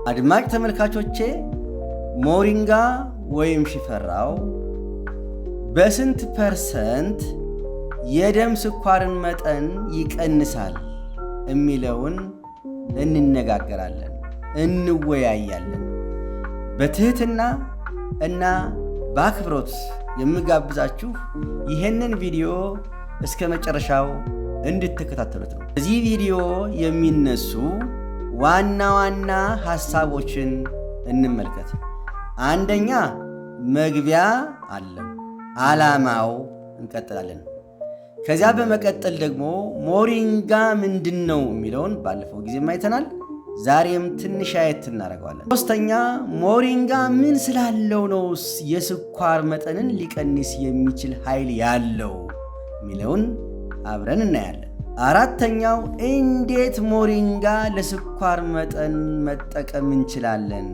አድማጭ ተመልካቾቼ ሞሪንጋ ወይም ሽፈራው በስንት ፐርሰንት የደም ስኳርን መጠን ይቀንሳል የሚለውን እንነጋገራለን፣ እንወያያለን። በትህትና እና በአክብሮት የምጋብዛችሁ ይህንን ቪዲዮ እስከ መጨረሻው እንድትከታተሉት ነው። በዚህ ቪዲዮ የሚነሱ ዋና ዋና ሐሳቦችን እንመልከት። አንደኛ መግቢያ አለው፣ ዓላማው እንቀጥላለን። ከዚያ በመቀጠል ደግሞ ሞሪንጋ ምንድን ነው የሚለውን ባለፈው ጊዜም አይተናል። ዛሬም ትንሽ አየት እናደርገዋለን። ሶስተኛ ሞሪንጋ ምን ስላለው ነው የስኳር መጠንን ሊቀንስ የሚችል ኃይል ያለው የሚለውን አብረን እናያለን። አራተኛው እንዴት ሞሪንጋ ለስኳር መጠን መጠቀም እንችላለን።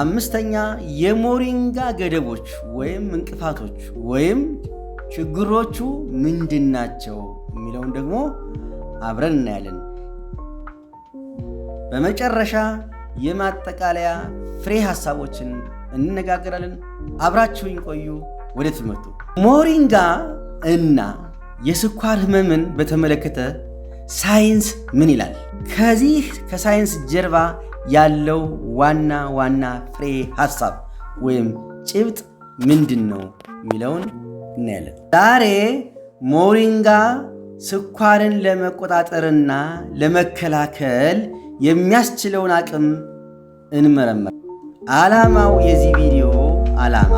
አምስተኛ የሞሪንጋ ገደቦች ወይም እንቅፋቶች ወይም ችግሮቹ ምንድናቸው የሚለውን ደግሞ አብረን እናያለን። በመጨረሻ የማጠቃለያ ፍሬ ሐሳቦችን እንነጋገራለን። አብራችሁኝ ቆዩ። ወደ ትምህርቱ። ሞሪንጋ እና የስኳር ህመምን በተመለከተ ሳይንስ ምን ይላል? ከዚህ ከሳይንስ ጀርባ ያለው ዋና ዋና ፍሬ ሐሳብ ወይም ጭብጥ ምንድን ነው የሚለውን እናያለን። ዛሬ ሞሪንጋ ስኳርን ለመቆጣጠርና ለመከላከል የሚያስችለውን አቅም እንመረምራለን። ዓላማው የዚህ ቪዲዮ ዓላማ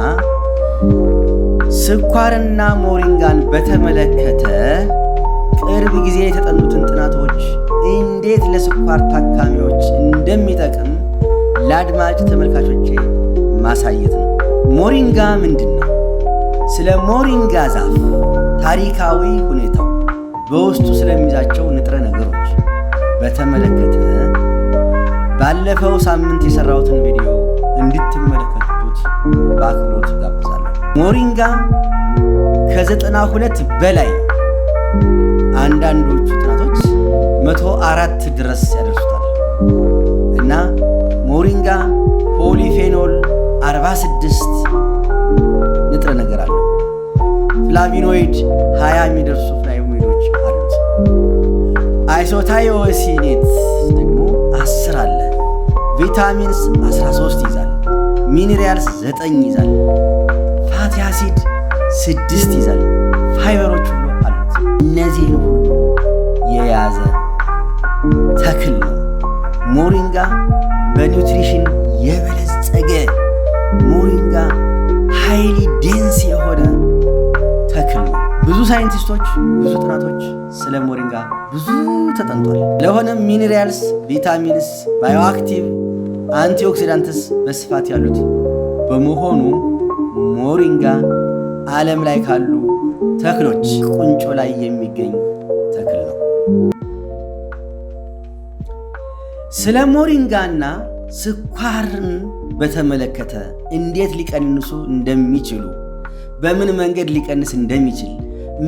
ስኳርና ሞሪንጋን በተመለከተ ቅርብ ጊዜ የተጠኑትን ጥናቶች እንዴት ለስኳር ታካሚዎች እንደሚጠቅም ለአድማጭ ተመልካቾቼ ማሳየት ነው። ሞሪንጋ ምንድን ነው? ስለ ሞሪንጋ ዛፍ ታሪካዊ ሁኔታው፣ በውስጡ ስለሚይዛቸው ንጥረ ነገሮች በተመለከተ ባለፈው ሳምንት የሰራሁትን ቪዲዮ እንድትመለከቱት በአክብሮት ጋብዛለሁ። ሞሪንጋ ከ92 በላይ አንዳንዶቹ ጥናቶች 104 ድረስ ያደርሱታል እና ሞሪንጋ ፖሊፌኖል 46 ንጥረ ነገር አለው። ፍላቪኖይድ 20 የሚደርሱ ፍላቮኖይዶች አሉት። አይሶታዮሲኔት ደግሞ 10 አለ። ቪታሚንስ 13 ይዛል። ሚኒራልስ 9 ይዛል። ፋቲ አሲድ 6 ይዛል። ፋይበሮች ሁሉ አሉት። እነዚህን ሁሉ የያዘ ተክል ነው። ሞሪንጋ በኒውትሪሽን የበለጸገ ሞሪንጋ ሃይሊ ዴንስ የሆነ ተክል ነው። ብዙ ሳይንቲስቶች፣ ብዙ ጥናቶች ስለ ሞሪንጋ ብዙ ተጠንቷል። ስለሆነም ሚኒራልስ፣ ቪታሚንስ፣ ባዮአክቲቭ አንቲኦክሲዳንትስ በስፋት ያሉት በመሆኑ ሞሪንጋ ዓለም ላይ ካሉ ተክሎች ቁንጮ ላይ የሚገኝ ተክል ነው። ስለ ሞሪንጋና ስኳርን በተመለከተ እንዴት ሊቀንሱ እንደሚችሉ፣ በምን መንገድ ሊቀንስ እንደሚችል፣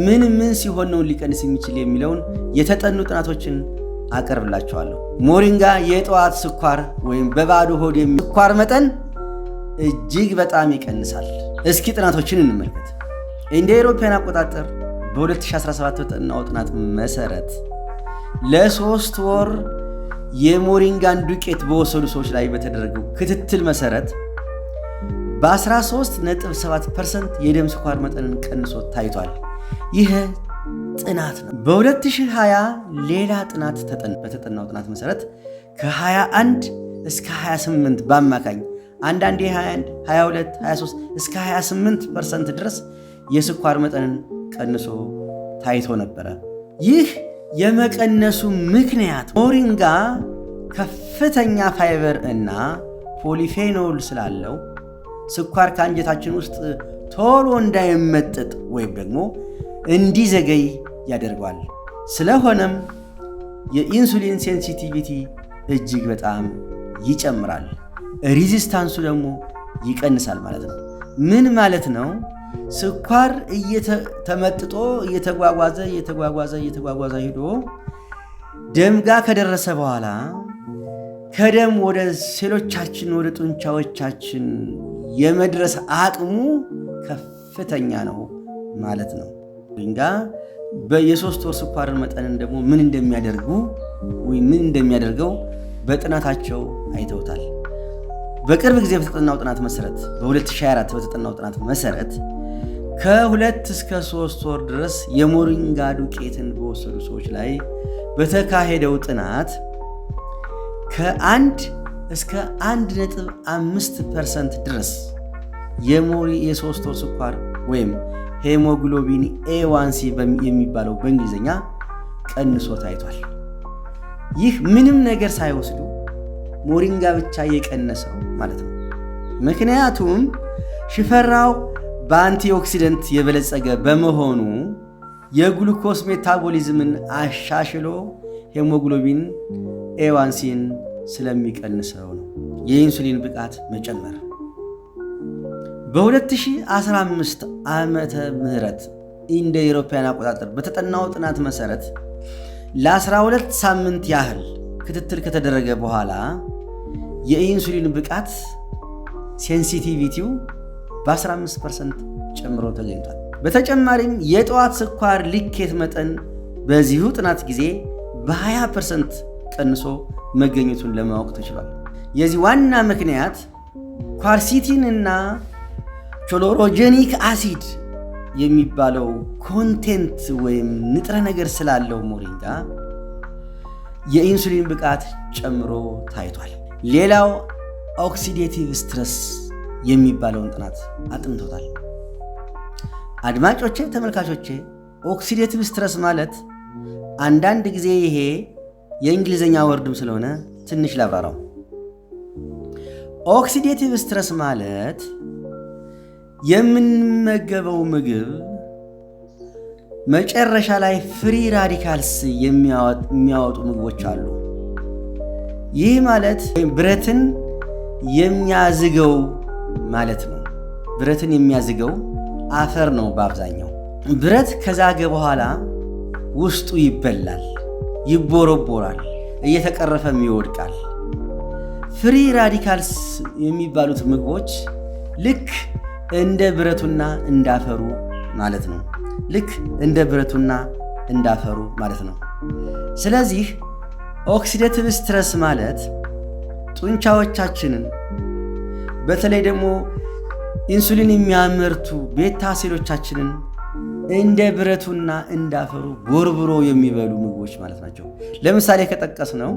ምን ሲሆን ነው ሊቀንስ የሚችል የሚለውን የተጠኑ ጥናቶችን አቀርብላችኋለሁ። ሞሪንጋ የጠዋት ስኳር ወይም በባዶ ሆድ ስኳር መጠን እጅግ በጣም ይቀንሳል። እስኪ ጥናቶችን እንመልከት። እንደ አውሮፓውያን አቆጣጠር በ2017 በጠናው ጥናት መሰረት ለ3 ወር የሞሪንጋን ዱቄት በወሰዱ ሰዎች ላይ በተደረገው ክትትል መሰረት በ13.7% የደም ስኳር መጠንን ቀንሶ ታይቷል። ይህ ጥናት ነው። በ2020 ሌላ ጥናት በተጠናው ጥናት መሰረት ከ21 እስከ 28 በአማካኝ አንዳንዴ 21፣ 22፣ 23 እስከ 28% ድረስ የስኳር መጠንን ቀንሶ ታይቶ ነበረ። ይህ የመቀነሱ ምክንያት ሞሪንጋ ከፍተኛ ፋይበር እና ፖሊፌኖል ስላለው ስኳር ከአንጀታችን ውስጥ ቶሎ እንዳይመጠጥ ወይም ደግሞ እንዲዘገይ ያደርገዋል። ስለሆነም የኢንሱሊን ሴንሲቲቪቲ እጅግ በጣም ይጨምራል፣ ሪዚስታንሱ ደግሞ ይቀንሳል ማለት ነው። ምን ማለት ነው? ስኳር ተመጥጦ እየተጓጓዘ ሄዶ ደም ጋር ከደረሰ በኋላ ከደም ወደ ሴሎቻችን ወደ ጡንቻዎቻችን የመድረስ አቅሙ ከፍተኛ ነው ማለት ነው። ሞሪንጋ የሶስት ወር ስኳርን መጠንን ደግሞ ምን እንደሚያደርገው በጥናታቸው አይተውታል። በቅርብ ጊዜ በተጠናው ጥናት መሰረት በ2024 በተጠናው ጥናት መሰረት ከ2 እስከ 3 ወር ድረስ የሞሪንጋ ዱቄትን በወሰዱ ሰዎች ላይ በተካሄደው ጥናት ከ1 እስከ 1.5% ድረስ የሶስት ወር ስኳር ወይም ሄሞግሎቢን A1C የሚባለው በእንግሊዝኛ ቀንሶ ታይቷል። ይህ ምንም ነገር ሳይወስዱ ሞሪንጋ ብቻ የቀነሰው ማለት ነው። ምክንያቱም ሽፈራው በአንቲኦክሲደንት የበለጸገ በመሆኑ የግሉኮስ ሜታቦሊዝምን አሻሽሎ ሄሞግሎቢን A1Cን ስለሚቀንሰው ነው። የኢንሱሊን ብቃት መጨመር በ2015 ዓመተ ምህረት እንደ አውሮፓውያን አቆጣጠር በተጠናው ጥናት መሰረት ለ12 ሳምንት ያህል ክትትል ከተደረገ በኋላ የኢንሱሊን ብቃት ሴንሲቲቪቲው በ15% ጨምሮ ተገኝቷል። በተጨማሪም የጠዋት ስኳር ልኬት መጠን በዚሁ ጥናት ጊዜ በ20% ቀንሶ መገኘቱን ለማወቅ ተችሏል። የዚህ ዋና ምክንያት ኳርሲቲን እና ቾሎሮጀኒክ አሲድ የሚባለው ኮንቴንት ወይም ንጥረ ነገር ስላለው ሞሪንጋ የኢንሱሊን ብቃት ጨምሮ ታይቷል። ሌላው ኦክሲዴቲቭ ስትረስ የሚባለውን ጥናት አጥንቶታል። አድማጮቼ፣ ተመልካቾቼ ኦክሲዴቲቭ ስትረስ ማለት አንዳንድ ጊዜ ይሄ የእንግሊዝኛ ወርድም ስለሆነ ትንሽ ላብራራው። ኦክሲዴቲቭ ስትረስ ማለት የምንመገበው ምግብ መጨረሻ ላይ ፍሪ ራዲካልስ የሚያወጡ ምግቦች አሉ። ይህ ማለት ብረትን የሚያዝገው ማለት ነው። ብረትን የሚያዝገው አፈር ነው። በአብዛኛው ብረት ከዛገ በኋላ ውስጡ ይበላል፣ ይቦረቦራል፣ እየተቀረፈም ይወድቃል። ፍሪ ራዲካልስ የሚባሉት ምግቦች ልክ እንደ ብረቱና እንዳፈሩ ማለት ነው። ስለዚህ ኦክሲዴቲቭ ስትረስ ማለት ጡንቻዎቻችንን በተለይ ደግሞ ኢንሱሊን የሚያመርቱ ቤታ ሴሎቻችንን እንደ ብረቱና እንዳፈሩ ቦርብሮ የሚበሉ ምግቦች ማለት ናቸው። ለምሳሌ ከጠቀስነው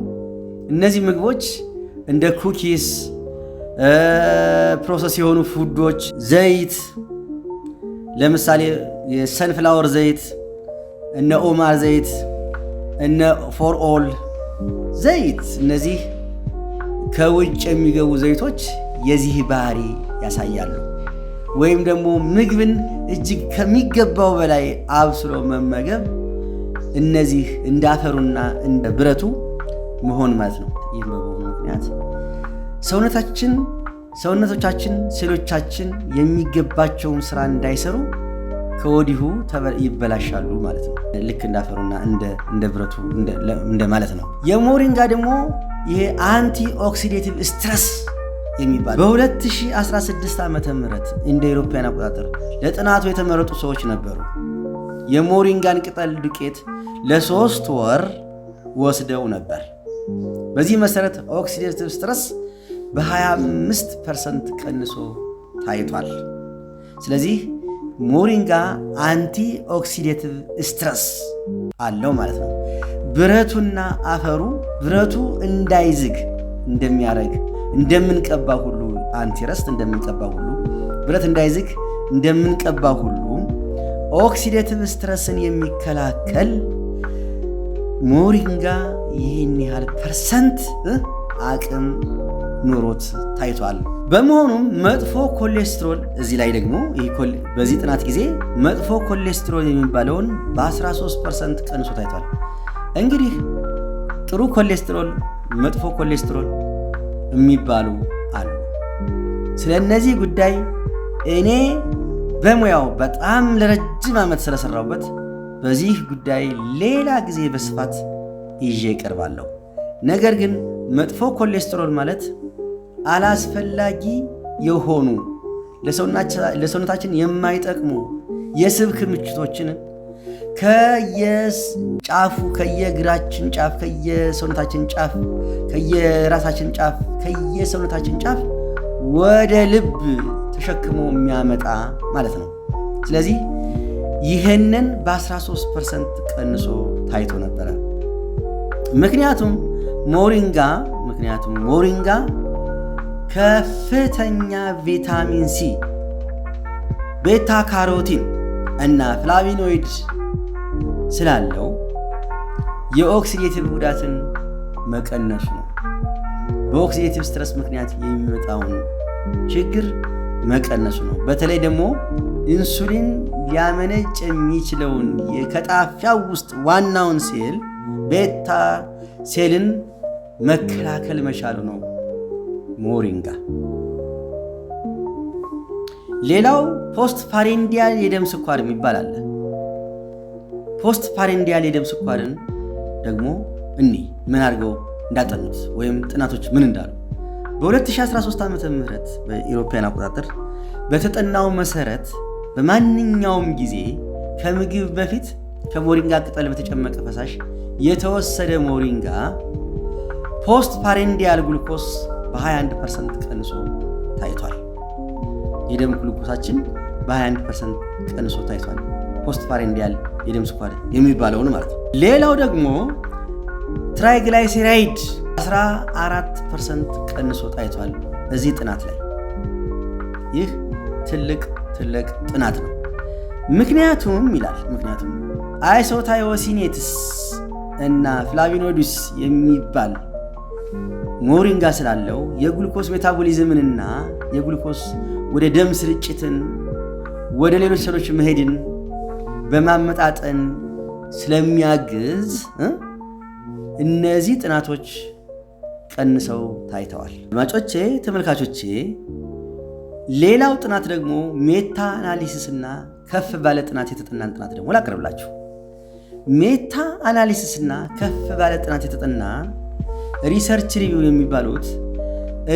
እነዚህ ምግቦች እንደ ኩኪስ፣ ፕሮሰስ የሆኑ ፉዶች፣ ዘይት፣ ለምሳሌ የሰንፍላወር ዘይት፣ እነ ኦማር ዘይት፣ እነ ፎር ኦል ዘይት፣ እነዚህ ከውጭ የሚገቡ ዘይቶች የዚህ ባህሪ ያሳያሉ። ወይም ደግሞ ምግብን እጅግ ከሚገባው በላይ አብስሎ መመገብ እነዚህ እንዳፈሩና እንደ ብረቱ መሆን ማለት ነው። ይህ በመሆኑ ምክንያት ሰውነቶቻችን፣ ሴሎቻችን የሚገባቸውን ስራ እንዳይሰሩ ከወዲሁ ይበላሻሉ ማለት ነው። ልክ እንዳፈሩና እንደ ብረቱ እንደ ማለት ነው። የሞሪንጋ ደግሞ ይሄ አንቲ ኦክሲዴቲቭ ስትረስ የሚባል በ2016 ዓመተ ምህረት እንደ አውሮፓውያን አቆጣጠር ለጥናቱ የተመረጡ ሰዎች ነበሩ። የሞሪንጋን ቅጠል ዱቄት ለ3 ወር ወስደው ነበር። በዚህ መሰረት ኦክሲዴቲቭ ስትረስ በ25% ቀንሶ ታይቷል። ስለዚህ ሞሪንጋ አንቲ ኦክሲዴቲቭ ስትረስ አለው ማለት ነው። ብረቱና አፈሩ ብረቱ እንዳይዝግ እንደሚያደርግ እንደምንቀባ ሁሉ አንቲረስት እንደምንቀባ ሁሉ ብረት እንዳይዝግ እንደምንቀባ ሁሉ ኦክሲዴቲቭ ስትረስን የሚከላከል ሞሪንጋ ይህን ያህል ፐርሰንት አቅም ኖሮት ታይቷል። በመሆኑም መጥፎ ኮሌስትሮል እዚህ ላይ ደግሞ በዚህ ጥናት ጊዜ መጥፎ ኮሌስትሮል የሚባለውን በ13% ቀንሶ ታይቷል። እንግዲህ ጥሩ ኮሌስትሮል፣ መጥፎ ኮሌስትሮል የሚባሉ አሉ። ስለ እነዚህ ጉዳይ እኔ በሙያው በጣም ለረጅም ዓመት ስለሰራሁበት በዚህ ጉዳይ ሌላ ጊዜ በስፋት ይዤ እቀርባለሁ። ነገር ግን መጥፎ ኮሌስትሮል ማለት አላስፈላጊ የሆኑ ለሰውነታችን የማይጠቅሙ የስብ ክምችቶችን ከየጫፉ ከየእግራችን ጫፍ ከየሰውነታችን ጫፍ ከየራሳችን ጫፍ ከየሰውነታችን ጫፍ ወደ ልብ ተሸክሞ የሚያመጣ ማለት ነው። ስለዚህ ይህንን በ13% ቀንሶ ታይቶ ነበረ። ምክንያቱም ሞሪንጋ ከፍተኛ ቪታሚን ሲ፣ ቤታ ካሮቲን እና ፍላቪኖይድ ስላለው የኦክሲዴቲቭ ጉዳትን መቀነሱ ነው። በኦክሲዴቲቭ ስትረስ ምክንያት የሚመጣውን ችግር መቀነሱ ነው። በተለይ ደግሞ ኢንሱሊን ሊያመነጭ የሚችለውን ከጣፊያው ውስጥ ዋናውን ሴል ቤታ ሴልን መከላከል መቻሉ ነው ሞሪንጋ። ሌላው ፖስት ፓሬንዲያል የደም ስኳር የሚባል አለ። ፖስት ፓሬንዲያል የደም ስኳርን ደግሞ ምን አድርገው እንዳጠኑት ወይም ጥናቶች ምን እንዳሉ በ2013 ዓመተ ምህረት በኢሮፒያን አቆጣጠር በተጠናው መሰረት በማንኛውም ጊዜ ከምግብ በፊት ከሞሪንጋ ቅጠል በተጨመቀ ፈሳሽ የተወሰደ ሞሪንጋ ፖስት ፓሬንዲያል ግሉኮስ በ21% ቀንሶ ታይቷል። የደም ግሉኮሳችን በ21% ቀንሶ ታይቷል። ፖስት ፓሬንዲያል የደም ስኳር የሚባለውን ማለት ነው። ሌላው ደግሞ ትራይግላይሴራይድ 14% ቀንሶ ታይቷል በዚህ ጥናት ላይ። ይህ ትልቅ ጥናት ነው። ምክንያቱም አይሶታዮሲኔትስ እና ፍላቪኖይድስ የሚባል ሞሪንጋ ስላለው የግሉኮስ ሜታቦሊዝምንና የግሉኮስ ወደ ደም ስርጭትን ወደ ሌሎች ሴሎች መሄድን በማመጣጠን ስለሚያግዝ እነዚህ ጥናቶች ቀንሰው ታይተዋል። አድማጮቼ፣ ተመልካቾቼ፣ ሌላው ጥናት ደግሞ ሜታ አናሊሲስና ከፍ ባለ ጥናት የተጠናን ጥናት ደግሞ ላቀርብላችሁ። ሜታ አናሊሲስና ከፍ ባለ ጥናት የተጠና ሪሰርች ሪቪው የሚባሉት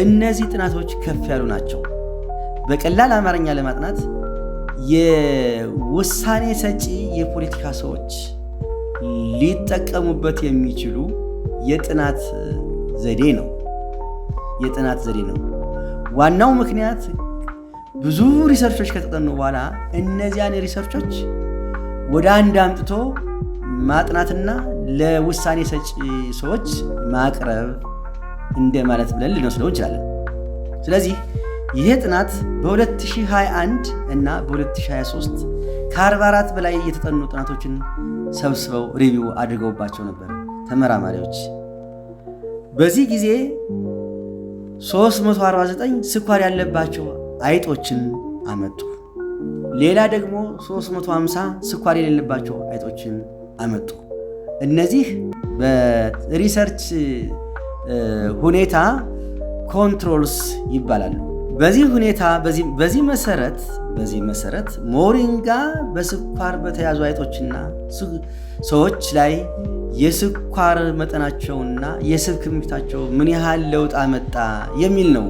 እነዚህ ጥናቶች ከፍ ያሉ ናቸው። በቀላል አማርኛ ለማጥናት የውሳኔ ሰጪ የፖለቲካ ሰዎች ሊጠቀሙበት የሚችሉ የጥናት ዘዴ ነው። ዋናው ምክንያት ብዙ ሪሰርቾች ከተጠኑ በኋላ እነዚያን ሪሰርቾች ወደ አንድ አምጥቶ ማጥናትና ለውሳኔ ሰጪ ሰዎች ማቅረብ እንደማለት ብለን ልንወስደው እንችላለን። ስለዚህ ይሄ ጥናት በ2021 እና በ2023 ከ44 በላይ የተጠኑ ጥናቶችን ሰብስበው ሪቪው አድርገውባቸው ነበር ተመራማሪዎች። በዚህ ጊዜ 349 ስኳር ያለባቸው አይጦችን አመጡ። ሌላ ደግሞ 350 ስኳር የሌለባቸው አይጦችን አመጡ። እነዚህ በሪሰርች ሁኔታ ኮንትሮልስ ይባላሉ። በዚህ መሰረት ሞሪንጋ በስኳር በተያዙ አይጦችና ሰዎች ላይ የስኳር መጠናቸውና የስብ ክምችታቸው ምን ያህል ለውጥ አመጣ የሚል ነው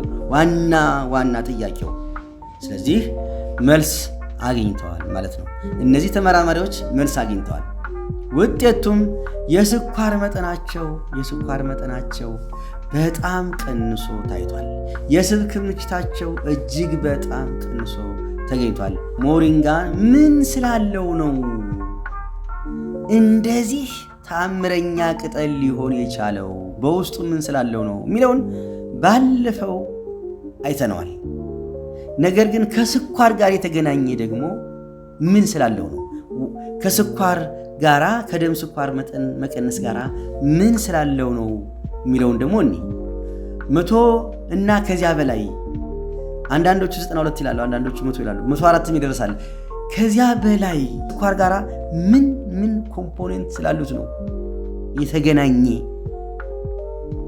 ዋና ጥያቄው። ስለዚህ መልስ አግኝተዋል ማለት ነው። እነዚህ ተመራማሪዎች መልስ አግኝተዋል። ውጤቱም የስኳር መጠናቸው በጣም ቀንሶ ታይቷል። የስብ ክምችታቸው እጅግ በጣም ቀንሶ ተገኝቷል። ሞሪንጋ ምን ስላለው ነው እንደዚህ ተአምረኛ ቅጠል ሊሆን የቻለው? በውስጡ ምን ስላለው ነው የሚለውን ባለፈው አይተነዋል። ነገር ግን ከስኳር ጋር የተገናኘ ደግሞ ምን ስላለው ነው? ከስኳር ጋራ ከደም ስኳር መጠን መቀነስ ጋራ ምን ስላለው ነው የሚለውን ደግሞ 100 እና ከዚያ በላይ አንዳንዶቹ 92 ይላሉ፣ አንዳንዶቹ 100 ይላሉ፣ 104 ይደርሳል። ከዚያ በላይ ስኳር ጋራ ምን ኮምፖኔንት ስላሉት ነው የተገናኘ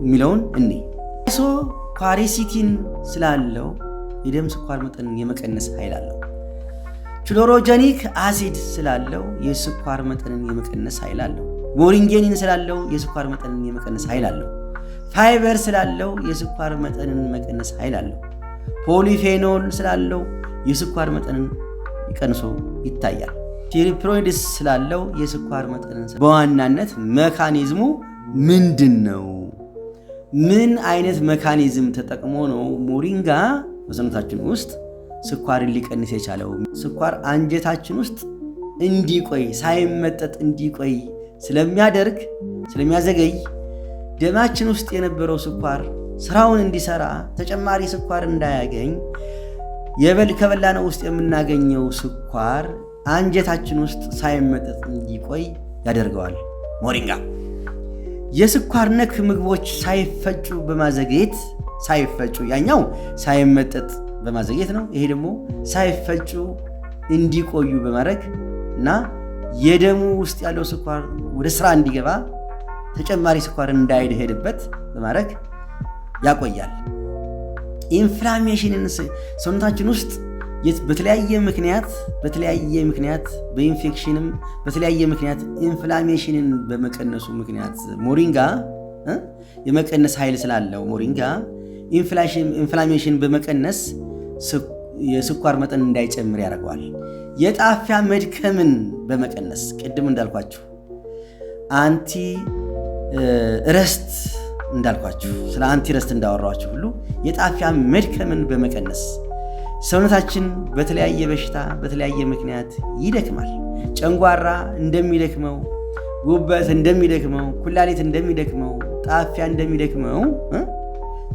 የሚለውን ኳሪሲቲን ስላለው የደም ስኳር መጠን የመቀነስ ኃይል አለው። ክሎሮጀኒክ አሲድ ስላለው የስኳር መጠንን የመቀነስ ኃይል አለው። ሞሪንጌኒን ስላለው የስኳር መጠንን የመቀነስ ኃይል አለው። ፋይበር ስላለው የስኳር መጠንን መቀነስ ኃይል አለው። ፖሊፌኖል ስላለው የስኳር መጠንን ቀንሶ ይታያል። ቲሪፕሮይድስ ስላለው የስኳር መጠንን በዋናነት መካኒዝሙ ምንድን ነው? ምን አይነት መካኒዝም ተጠቅሞ ነው ሞሪንጋ በሰውነታችን ውስጥ ስኳርን ሊቀንስ የቻለው? ስኳር አንጀታችን ውስጥ እንዲቆይ ሳይመጠጥ እንዲቆይ ስለሚያዘገይ ደማችን ውስጥ የነበረው ስኳር ስራውን እንዲሰራ ተጨማሪ ስኳር እንዳያገኝ ከበላነው ውስጥ የምናገኘው ስኳር አንጀታችን ውስጥ ሳይመጠጥ እንዲቆይ ያደርገዋል ሞሪንጋ። የስኳር ነክ ምግቦች ሳይፈጩ በማዘግየት ያኛው ሳይመጠጥ በማዘግየት ነው። ይሄ ደግሞ ሳይፈጩ እንዲቆዩ በማድረግ እና የደሙ ውስጥ ያለው ስኳር ወደ ስራ እንዲገባ ተጨማሪ ስኳር እንዳይሄድበት በማድረግ ያቆያል። ኢንፍላሜሽንን ሰውነታችን ውስጥ በተለያየ ምክንያት በኢንፌክሽንም በተለያየ ምክንያት ኢንፍላሜሽንን በመቀነሱ ምክንያት ሞሪንጋ የመቀነስ ኃይል ስላለው ሞሪንጋ ኢንፍላሜሽን በመቀነስ የስኳር መጠን እንዳይጨምር ያደርገዋል። የጣፊያ መድከምን በመቀነስ ቅድም እንዳልኳችሁ አንቲ ረስት እንዳልኳችሁ ስለ አንቲ ረስት እንዳወራኋችሁ ሁሉ የጣፊያ መድከምን በመቀነስ ሰውነታችን በተለያየ በሽታ በተለያየ ምክንያት ይደክማል። ጨንጓራ እንደሚደክመው፣ ጉበት እንደሚደክመው፣ ኩላሊት እንደሚደክመው፣ ጣፊያ እንደሚደክመው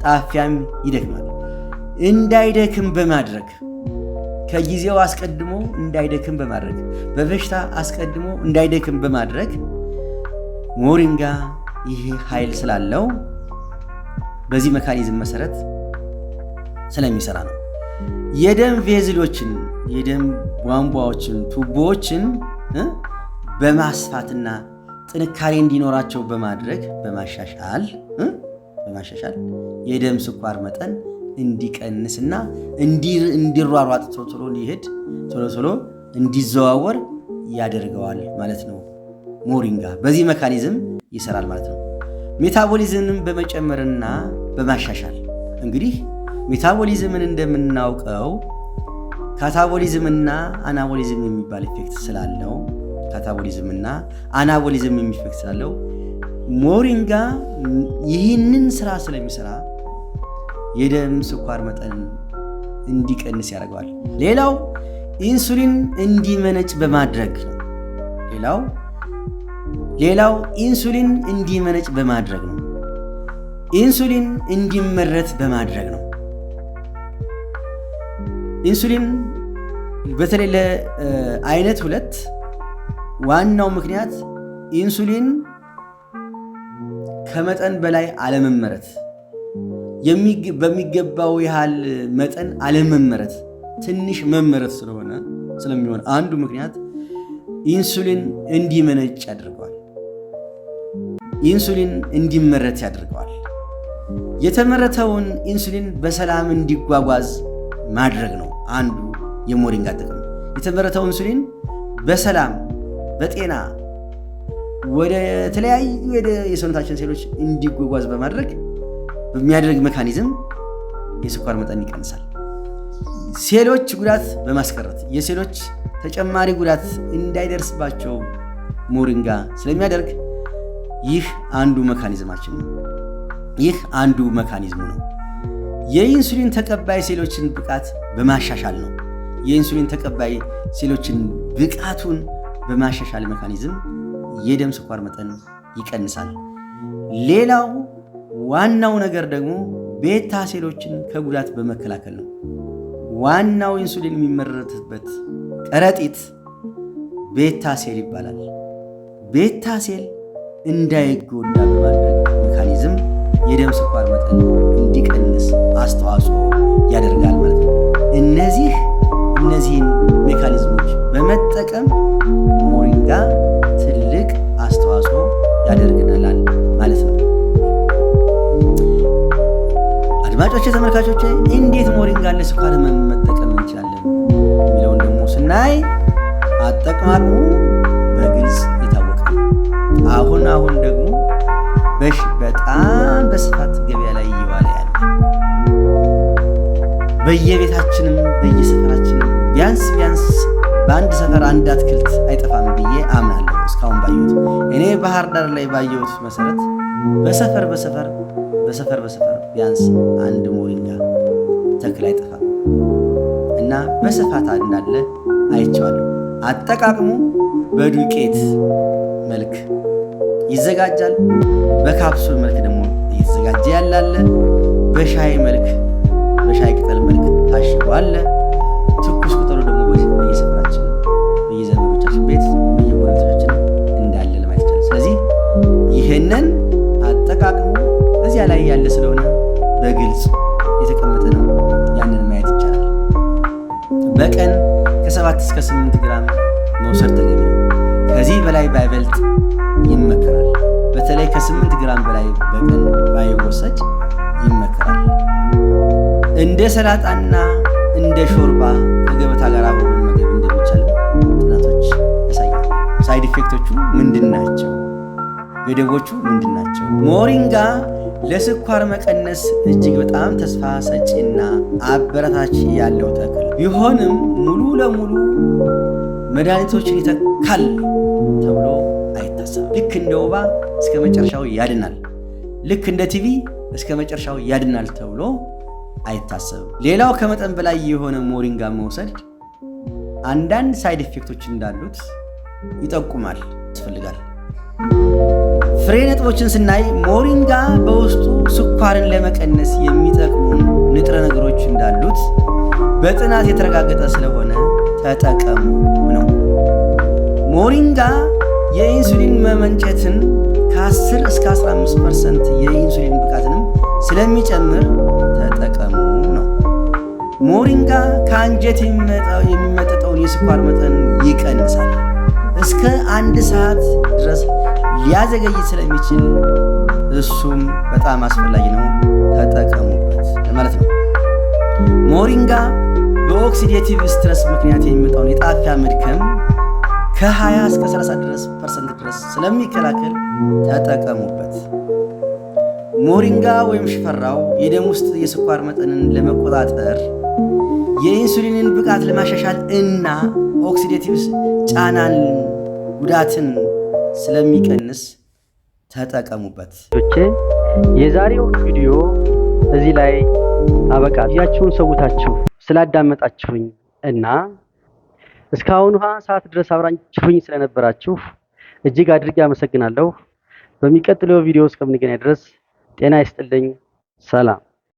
ጣፊያም ይደክማል። እንዳይደክም በማድረግ ከጊዜው አስቀድሞ እንዳይደክም በማድረግ በበሽታ አስቀድሞ እንዳይደክም በማድረግ ሞሪንጋ ይሄ ኃይል ስላለው በዚህ መካኒዝም መሰረት ስለሚሰራ ነው። የደም ቬዝሎችን የደም ቧንቧዎችን ቱቦዎችን በማስፋትና ጥንካሬ እንዲኖራቸው በማድረግ በማሻሻል የደም ስኳር መጠን እንዲቀንስና እንዲሯሯጥ ቶሎ ሊሄድ ቶሎ እንዲዘዋወር ያደርገዋል ማለት ነው። ሞሪንጋ በዚህ መካኒዝም ይሰራል ማለት ነው። ሜታቦሊዝምን በመጨመርና በማሻሻል እንግዲህ ሜታቦሊዝምን እንደምናውቀው ካታቦሊዝምና አናቦሊዝም የሚባል ኢፌክት ስላለው ሞሪንጋ ይህንን ስራ ስለሚሰራ የደም ስኳር መጠን እንዲቀንስ ያደርገዋል። ሌላው ኢንሱሊን እንዲመነጭ በማድረግ ነው። ሌላው ኢንሱሊን እንዲመነጭ በማድረግ ነው። ኢንሱሊን እንዲመረት በማድረግ ነው። ኢንሱሊን በተለይ ለአይነት 2 ዋናው ምክንያት ኢንሱሊን ከመጠን በላይ አለመመረት፣ በሚገባው ያህል መጠን አለመመረት፣ ትንሽ መመረት ስለሚሆን አንዱ ምክንያት ኢንሱሊን እንዲመነጭ ያደርገዋል። ኢንሱሊን እንዲመረት ያደርገዋል። የተመረተውን ኢንሱሊን በሰላም እንዲጓጓዝ ማድረግ ነው አንዱ የሞሪንጋ ጥቅም። የተመረተው ኢንሱሊን በሰላም በጤና ወደ ተለያዩ የሰውነታችን ሴሎች እንዲጓጓዝ በማድረግ በሚያደርግ መካኒዝም የስኳር መጠን ይቀንሳል። ሴሎች ጉዳት በማስቀረት የሴሎች ተጨማሪ ጉዳት እንዳይደርስባቸው ሞሪንጋ ስለሚያደርግ ይህ አንዱ መካኒዝማችን ነው። ይህ አንዱ መካኒዝሙ ነው። የኢንሱሊን ተቀባይ ሴሎችን ብቃት በማሻሻል ነው። የኢንሱሊን ተቀባይ ሴሎችን ብቃቱን በማሻሻል መካኒዝም የደም ስኳር መጠን ይቀንሳል። ሌላው ዋናው ነገር ደግሞ ቤታ ሴሎችን ከጉዳት በመከላከል ነው። ዋናው ኢንሱሊን የሚመረትበት ከረጢት ቤታ ሴል ይባላል። ቤታ ሴል እንዳይጎዳ በማድረግ ሜካኒዝም የደም ስኳር መጠን እንዲቀንስ አስተዋጽኦ ያደርጋል ማለት ነው። እነዚህን ሜካኒዝሞች በመጠቀም ሞሪንጋ ትልቅ አስተዋጽኦ ያደርግናል ማለት ነው። አድማጮቼ፣ ተመልካቾቼ እንዴት ሞሪንጋ ለስኳር ህመም መጠቀም እንችላለን የሚለውን ደግሞ ስናይ አጠቃቀሙ በግልጽ የታወቀ ነው። አሁን ደግሞ በጣም በስፋት ገበያ ላይ እየዋለ ያለ በየቤታችንም በየሰፈራችንም ቢያንስ በአንድ ሰፈር አንድ አትክልት አይጠፋም ብዬ አምናለሁ። እስካሁን ባየሁት እኔ ባህር ዳር ላይ ባየሁት መሰረት በሰፈር ቢያንስ አንድ ሞሪንጋ ተክል አይጠፋም እና በስፋት እንዳለ አይቼዋለሁ። አጠቃቅሙ በዱቄት መልክ ይዘጋጃል። በካፕሱል መልክ ደግሞ እየተዘጋጀ ያላለ፣ በሻይ መልክ በሻይ ቅጠል መልክ ታሽጎ አለ። ትኩስ ቅጠሉ ደግሞ በየሰፈራችን በየዘመዶቻችን ቤት በየጎረቤቶቻችን እንዳለ ለማየት ይቻላል። ስለዚህ ይህንን አጠቃቅሙ እዚያ ላይ ያለ ስለሆነ በግልጽ የተቀመጠ ነው። ያንን ማየት ይቻላል። በቀን ከ7 እስከ 8 ግራም መውሰድ ተገቢ ነው። ከዚህ በላይ ባይበልጥ ይመከራል። በተለይ ከ8 ግራም በላይ በቀን ባይወሰድ ይመከራል። እንደ ሰላጣና እንደ ሾርባ ከገበታ ጋር አብሮ መመገብ እንደሚቻል ጥናቶች ያሳያሉ። ሳይድ ኢፌክቶቹ ምንድናቸው? ገደቦቹ ምንድናቸው? ሞሪንጋ ለስኳር መቀነስ እጅግ በጣም ተስፋ ሰጪና አበረታች ያለው ተክል ቢሆንም ሙሉ ለሙሉ መድኃኒቶችን ይተካል ተብሎ አይታሰብም። ልክ እንደ ወባ እስከ መጨረሻው ያድናል፣ ልክ እንደ ቲቪ እስከ መጨረሻው ያድናል ተብሎ አይታሰብም። ሌላው ከመጠን በላይ የሆነ ሞሪንጋ መውሰድ አንዳንድ ሳይድ ኢፌክቶች እንዳሉት ይጠቁማል፣ ያስፈልጋል። ፍሬ ነጥቦችን ስናይ ሞሪንጋ በውስጡ ስኳርን ለመቀነስ የሚጠቅሙ ንጥረ ነገሮች እንዳሉት በጥናት የተረጋገጠ ስለሆነ ተጠቀሙ ነው። ሞሪንጋ የኢንሱሊን መመንጨትን ከ10 እስከ 15% የኢንሱሊን ብቃትንም ስለሚጨምር ተጠቀሙ ነው። ሞሪንጋ ከአንጀት የሚመጠጠውን የስኳር መጠን ይቀንሳል። እስከ 1 ሰዓት ድረስ ሊያዘገይ ስለሚችል እሱም በጣም አስፈላጊ ነው፣ ተጠቀሙበት ለማለት ነው። ሞሪንጋ በኦክሲዴቲቭ ስትረስ ምክንያት የሚመጣውን የጣፊያ መድከም ከ20 እስከ 30% ድረስ ስለሚከላከል ተጠቀሙበት። ሞሪንጋ ወይም ሽፈራው የደም ውስጥ የስኳር መጠንን ለመቆጣጠር፣ የኢንሱሊንን ብቃት ለማሻሻል እና ኦክሲዴቲቭ ጫናን ጉዳትን ስለሚቀንስ ተጠቀሙበት። የዛሬው ቪዲዮ እዚህ ላይ አበቃ። ጊዜያችሁን ሰውታችሁ ስላዳመጣችሁኝ እና እስካሁን ሰዓት ድረስ አብራችሁኝ ስለነበራችሁ እጅግ አድርጌ አመሰግናለሁ። በሚቀጥለው ቪዲዮ እስከምንገናኝ ድረስ ጤና ይስጥልኝ። ሰላም።